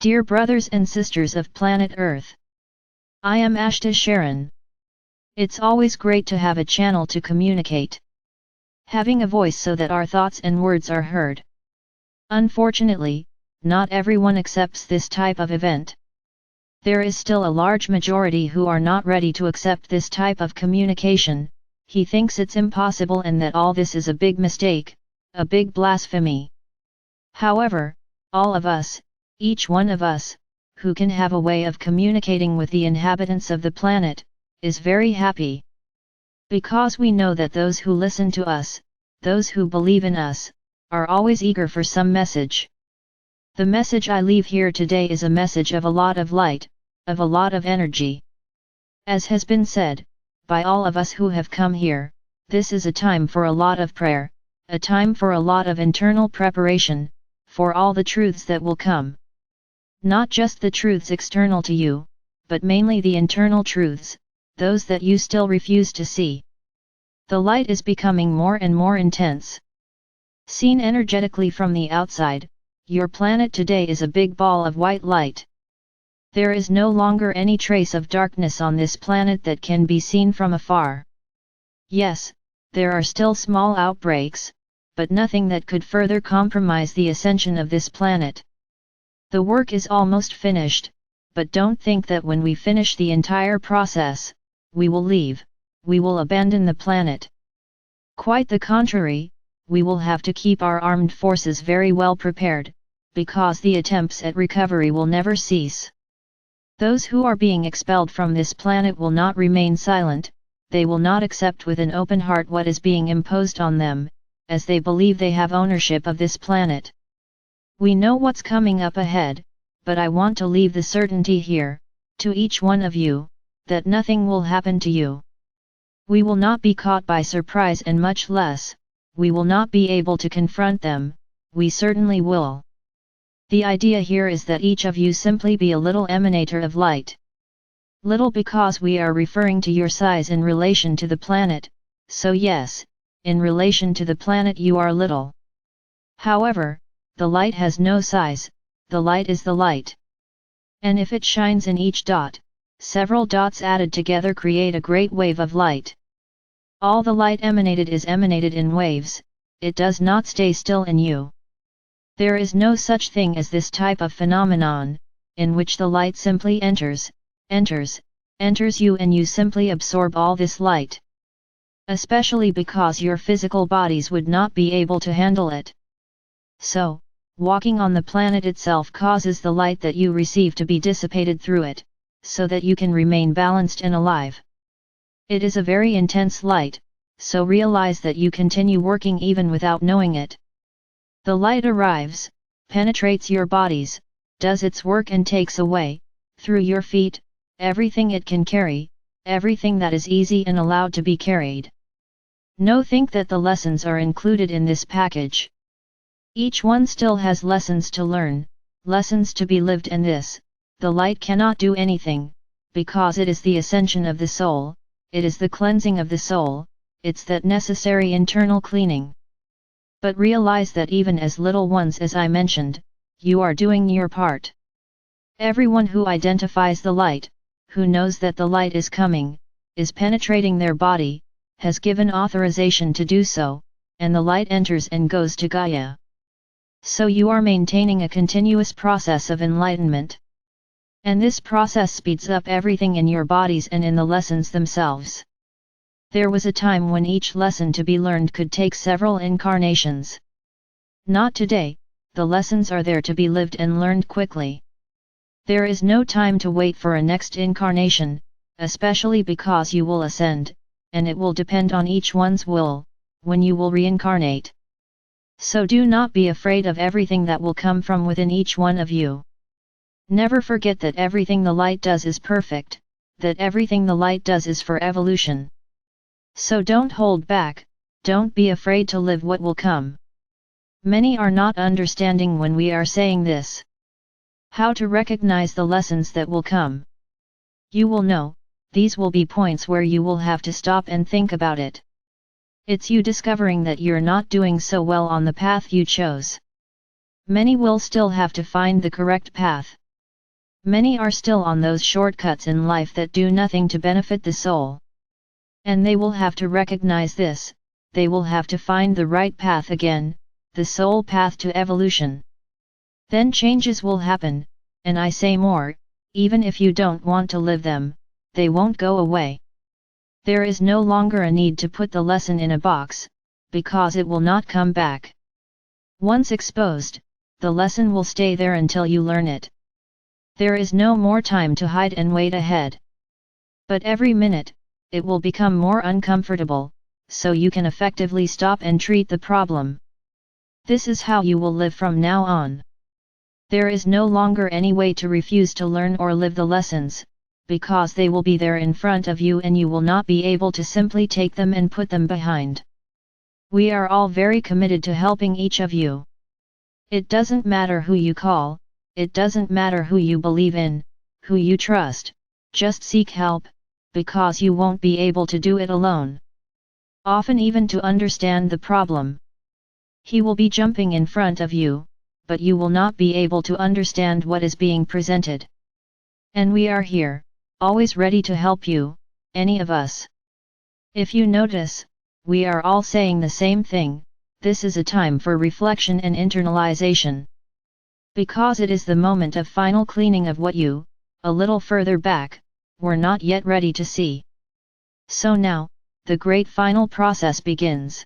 Dear brothers and sisters of planet Earth, I am Ashtar Sheran. It's always great to have a channel to communicate. Having a voice so that our thoughts and words are heard. Unfortunately, not everyone accepts this type of event. There is still a large majority who are not ready to accept this type of communication. He thinks it's impossible and that all this is a big mistake, a big blasphemy. However, all of us, each one of us, who can have a way of communicating with the inhabitants of the planet, is very happy. Because we know that those who listen to us, those who believe in us, are always eager for some message. The message I leave here today is a message of a lot of light, of a lot of energy. As has been said, by all of us who have come here, this is a time for a lot of prayer, a time for a lot of internal preparation, for all the truths that will come. Not just the truths external to you, but mainly the internal truths, those that you still refuse to see. The light is becoming more and more intense. Seen energetically from the outside, your planet today is a big ball of white light. There is no longer any trace of darkness on this planet that can be seen from afar. Yes, there are still small outbreaks, but nothing that could further compromise the ascension of this planet. The work is almost finished, but don't think that when we finish the entire process, we will leave, we will abandon the planet. Quite the contrary, we will have to keep our armed forces very well prepared, because the attempts at recovery will never cease. Those who are being expelled from this planet will not remain silent, they will not accept with an open heart what is being imposed on them, as they believe they have ownership of this planet. We know what's coming up ahead, but I want to leave the certainty here, to each one of you, that nothing will happen to you. We will not be caught by surprise, and much less, we will not be able to confront them. We certainly will. The idea here is that each of you simply be a little emanator of light. Little because we are referring to your size in relation to the planet, so yes, in relation to the planet you are little. However, the light has no size, the light is the light. And if it shines in each dot, several dots added together create a great wave of light. All the light emanated is emanated in waves, it does not stay still in you. There is no such thing as this type of phenomenon, in which the light simply enters you and you simply absorb all this light. Especially because your physical bodies would not be able to handle it. So, walking on the planet itself causes the light that you receive to be dissipated through it, so that you can remain balanced and alive. It is a very intense light, so realize that you continue working even without knowing it. The light arrives, penetrates your bodies, does its work and takes away, through your feet, everything it can carry, everything that is easy and allowed to be carried. No, think that the lessons are included in this package. Each one still has lessons to learn, lessons to be lived, and this, the light cannot do anything, because it is the ascension of the soul, it is the cleansing of the soul, it's that necessary internal cleaning. But realize that even as little ones as I mentioned, you are doing your part. Everyone who identifies the light, who knows that the light is coming, is penetrating their body, has given authorization to do so, and the light enters and goes to Gaia. So you are maintaining a continuous process of enlightenment. And this process speeds up everything in your bodies and in the lessons themselves. There was a time when each lesson to be learned could take several incarnations. Not today, the lessons are there to be lived and learned quickly. There is no time to wait for a next incarnation, especially because you will ascend, and it will depend on each one's will, when you will reincarnate. So do not be afraid of everything that will come from within each one of you. Never forget that everything the light does is perfect, that everything the light does is for evolution. So don't hold back, don't be afraid to live what will come. Many are not understanding when we are saying this. How to recognize the lessons that will come. You will know, these will be points where you will have to stop and think about it. It's you discovering that you're not doing so well on the path you chose. Many will still have to find the correct path, Many are still on those shortcuts in life that do nothing to benefit the soul. And they will have to recognize this, they will have to find the right path again, the soul path to evolution. Then changes will happen, and I say more, even if you don't want to live them, they won't go away. There is no longer a need to put the lesson in a box, because it will not come back. Once exposed, the lesson will stay there until you learn it. There is no more time to hide and wait ahead. But every minute, it will become more uncomfortable, so you can effectively stop and treat the problem. This is how you will live from now on. There is no longer any way to refuse to learn or live the lessons, because they will be there in front of you and you will not be able to simply take them and put them behind. We are all very committed to helping each of you. It doesn't matter who you call, it doesn't matter who you believe in, who you trust, just seek help, because you won't be able to do it alone. Often even to understand the problem. He will be jumping in front of you, but you will not be able to understand what is being presented. And we are here, always ready to help you, any of us. If you notice, we are all saying the same thing, this is a time for reflection and internalization. Because it is the moment of final cleaning of what you, a little further back, were not yet ready to see. So now, the great final process begins.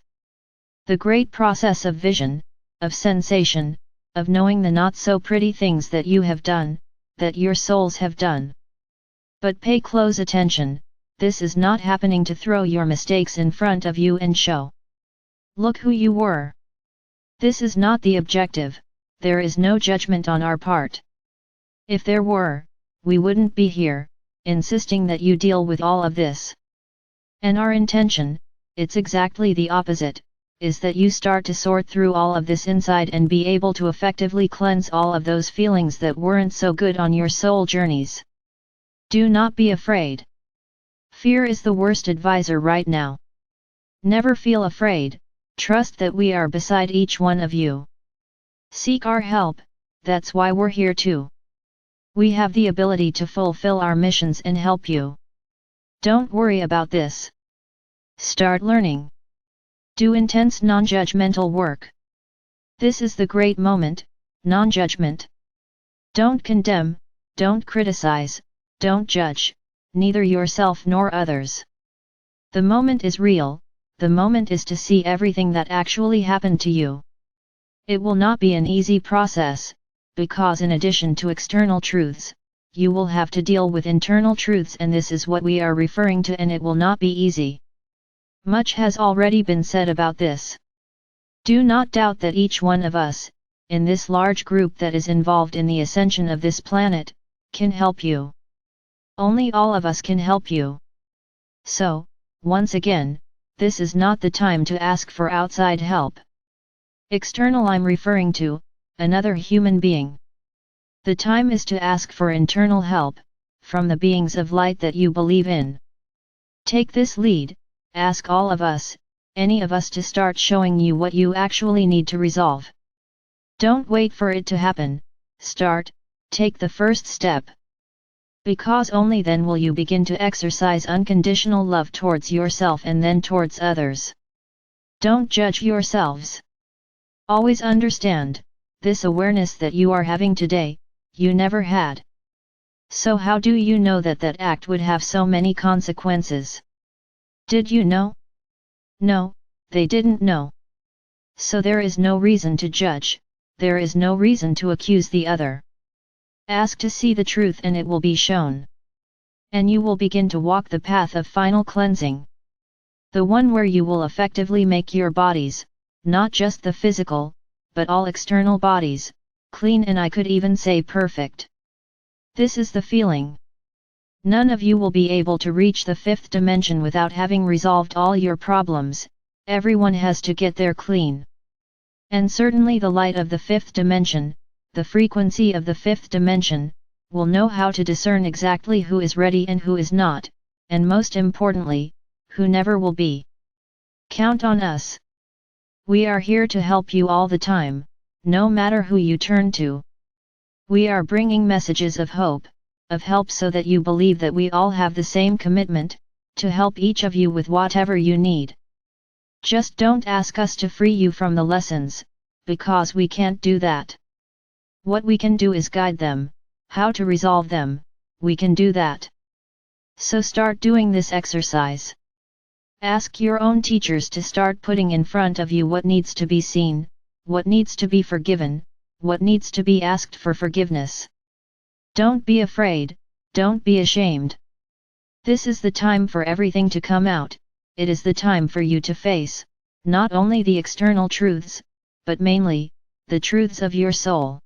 The great process of vision, of sensation, of knowing the not so pretty things that you have done, that your souls have done. But pay close attention, this is not happening to throw your mistakes in front of you and show. Look who you were. This is not the objective, there is no judgment on our part. If there were, we wouldn't be here, insisting that you deal with all of this. And our intention, it's exactly the opposite, is that you start to sort through all of this inside and be able to effectively cleanse all of those feelings that weren't so good on your soul journeys. Do not be afraid. Fear is the worst advisor right now. Never feel afraid, trust that we are beside each one of you. Seek our help, that's why we're here too. We have the ability to fulfill our missions and help you. Don't worry about this. Start learning. Do intense non-judgmental work. This is the great moment, non-judgment. Don't condemn, don't criticize, don't judge, neither yourself nor others. The moment is real, the moment is to see everything that actually happened to you. It will not be an easy process, because in addition to external truths, you will have to deal with internal truths, and this is what we are referring to, and it will not be easy. Much has already been said about this. Do not doubt that each one of us, in this large group that is involved in the ascension of this planet, can help you. Only all of us can help you. So, once again, this is not the time to ask for outside help. External I'm referring to, another human being. The time is to ask for internal help, from the beings of light that you believe in. Take this lead, ask all of us, any of us, to start showing you what you actually need to resolve. Don't wait for it to happen, start, take the first step. Because only then will you begin to exercise unconditional love towards yourself and then towards others. Don't judge yourselves. Always understand, this awareness that you are having today, you never had. So how do you know that that act would have so many consequences? Did you know? No, they didn't know. So there is no reason to judge, there is no reason to accuse the other. Ask to see the truth and it will be shown. And you will begin to walk the path of final cleansing. The one where you will effectively make your bodies, not just the physical, but all external bodies, clean, and I could even say perfect. This is the feeling. None of you will be able to reach the fifth dimension without having resolved all your problems, everyone has to get there clean. And certainly the light of the fifth dimension, the frequency of the fifth dimension, will know how to discern exactly who is ready and who is not, and most importantly, who never will be. Count on us. We are here to help you all the time, no matter who you turn to. We are bringing messages of hope, of help so that you believe that we all have the same commitment, to help each of you with whatever you need. Just don't ask us to free you from the lessons, because we can't do that. What we can do is guide them, how to resolve them, we can do that. So start doing this exercise. Ask your own teachers to start putting in front of you what needs to be seen, what needs to be forgiven, what needs to be asked for forgiveness. Don't be afraid, don't be ashamed. This is the time for everything to come out, it is the time for you to face, not only the external truths, but mainly, the truths of your soul.